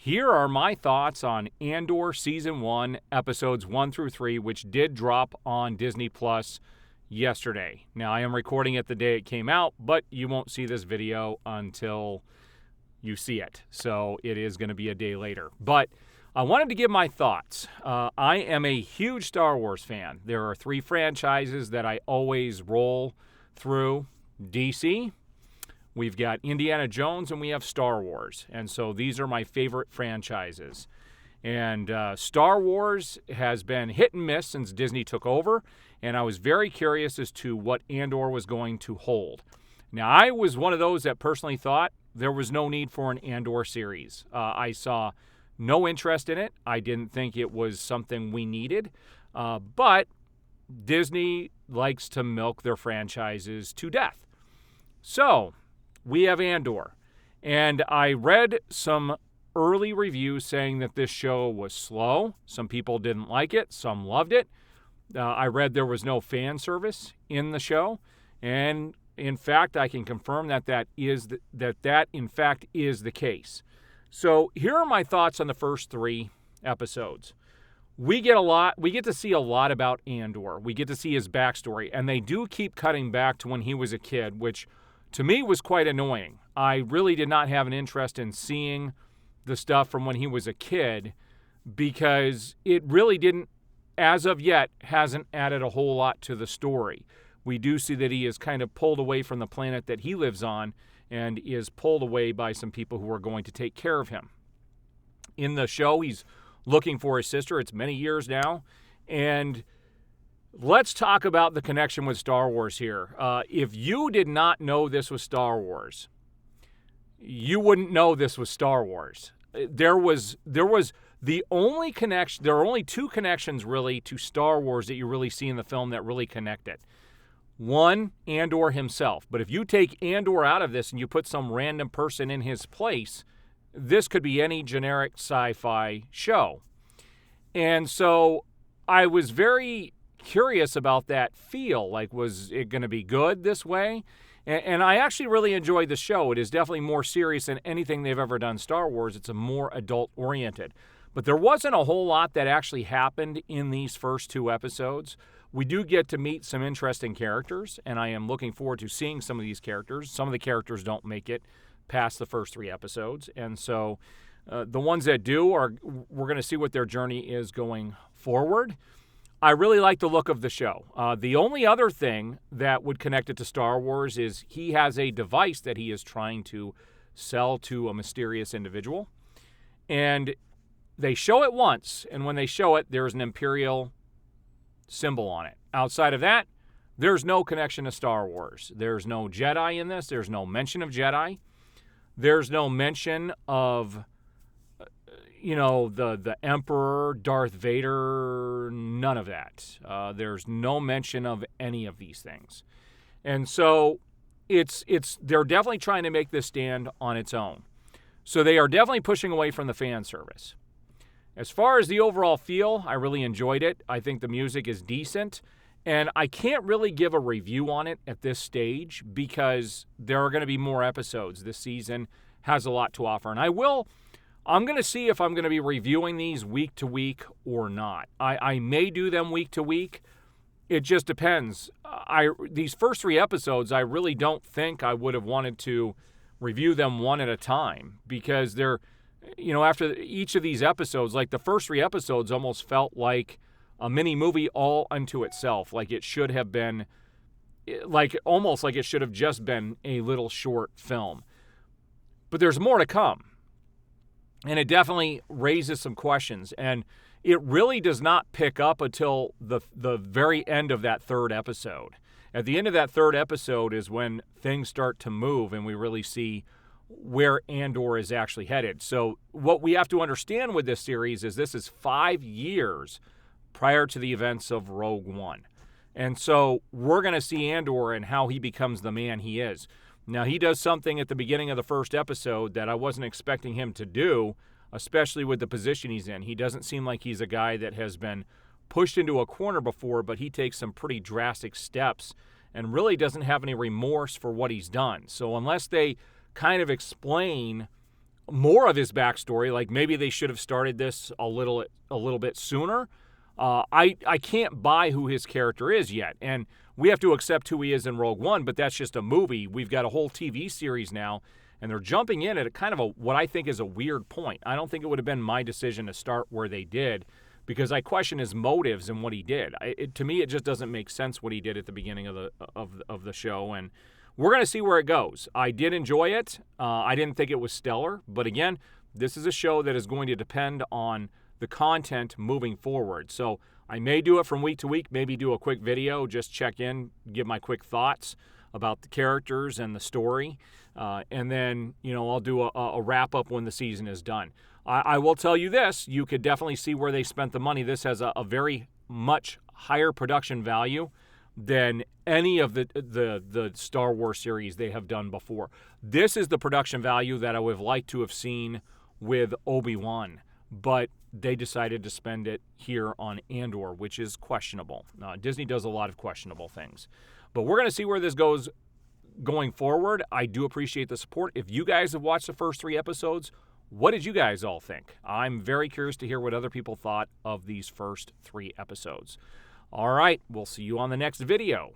Here are my thoughts on Andor Season 1, Episodes 1 through 3, which did drop on Disney Plus yesterday. Now, I am recording it the day it came out, but you won't see this video until you see it. So it is going to be a day later. But I wanted to give my thoughts. I am a huge Star Wars fan. There are 3 franchises that I always roll through. DC, we've got Indiana Jones, and we have Star Wars. And so these are my favorite franchises. And Star Wars has been hit and miss since Disney took over, and I was very curious as to what Andor was going to hold. Now, I was one of those that personally thought there was no need for an Andor series. I saw no interest in it. I didn't think it was something we needed. But Disney likes to milk their franchises to death. So we have Andor. And I read some early reviews saying that this show was slow. Some people didn't like it. Some loved it. I read there was no fan service in the show. And in fact, I can confirm that in fact is the case. So here are my thoughts on the first 3 episodes. We get to see a lot about Andor. We get to see his backstory, and they do keep cutting back to when he was a kid, which to me was quite annoying. I really did not have an interest in seeing the stuff from when he was a kid because it really didn't, as of yet, hasn't added a whole lot to the story. We do see that he is kind of pulled away from the planet that he lives on and is pulled away by some people who are going to take care of him. In the show, he's looking for his sister. It's many years now. And let's talk about the connection with Star Wars here. If you did not know this was Star Wars, you wouldn't know this was Star Wars. There was the only connection. There are only 2 connections really to Star Wars that you really see in the film that really connect it. One, Andor himself. But if you take Andor out of this and you put some random person in his place, this could be any generic sci-fi show. And so I was very curious about that feel. Like, was it going to be good this way? And I actually really enjoyed the show. It is definitely more serious than anything they've ever done Star Wars. It's a more adult-oriented. But there wasn't a whole lot that actually happened in these first 2 episodes. We do get to meet some interesting characters, and I am looking forward to seeing some of these characters. Some of the characters don't make it past the first 3 episodes, and so the ones that do, we're going to see what their journey is going forward. I really like the look of the show. The only other thing that would connect it to Star Wars is he has a device that he is trying to sell to a mysterious individual, and they show it once, and when they show it, there's an Imperial symbol on it. Outside of that, there's no connection to Star Wars. There's no Jedi in this. There's no mention of Jedi. There's no mention of, the Emperor, Darth Vader, none of that. There's no mention of any of these things. And so they're definitely trying to make this stand on its own. So they are definitely pushing away from the fan service. As far as the overall feel, I really enjoyed it. I think the music is decent. And I can't really give a review on it at this stage because there are going to be more episodes. This season has a lot to offer. And I'm going to see if I'm going to be reviewing these week to week or not. I may do them week to week. It just depends. These first 3 episodes, I really don't think I would have wanted to review them one at a time because they're, after each of these episodes, like the first 3 episodes almost felt like a mini movie all unto itself. Like it should have been, almost like it should have just been a little short film. But there's more to come. And it definitely raises some questions. And it really does not pick up until the very end of that 3rd episode. At the end of that 3rd episode is when things start to move and we really see where Andor is actually headed. So what we have to understand with this series is this is 5 years prior to the events of Rogue One. And so we're going to see Andor and how he becomes the man he is. Now, he does something at the beginning of the first episode that I wasn't expecting him to do, especially with the position he's in. He doesn't seem like he's a guy that has been pushed into a corner before, but he takes some pretty drastic steps and really doesn't have any remorse for what he's done. So unless they kind of explain more of his backstory. Like maybe they should have started this a little bit sooner. I can't buy who his character is yet, and we have to accept who he is in Rogue One, but that's just a movie. We've got a whole TV series now, and they're jumping in at a kind of what I think is a weird point. I don't think it would have been my decision to start where they did, because I question his motives and what he did. To me, it just doesn't make sense what he did at the beginning of the show, and we're going to see where it goes. I did enjoy it. I didn't think it was stellar, but again, this is a show that is going to depend on the content moving forward. So I may do it from week to week, maybe do a quick video, just check in, give my quick thoughts about the characters and the story, and then I'll do a wrap-up when the season is done. I will tell you this, you could definitely see where they spent the money. This has a very much higher production value than any of the Star Wars series they have done before. This is the production value that I would have liked to have seen with Obi-Wan, but they decided to spend it here on Andor, which is questionable. Disney does a lot of questionable things. But we're going to see where this goes going forward. I do appreciate the support. If you guys have watched the first 3 episodes, what did you guys all think? I'm very curious to hear what other people thought of these first 3 episodes. All right, we'll see you on the next video.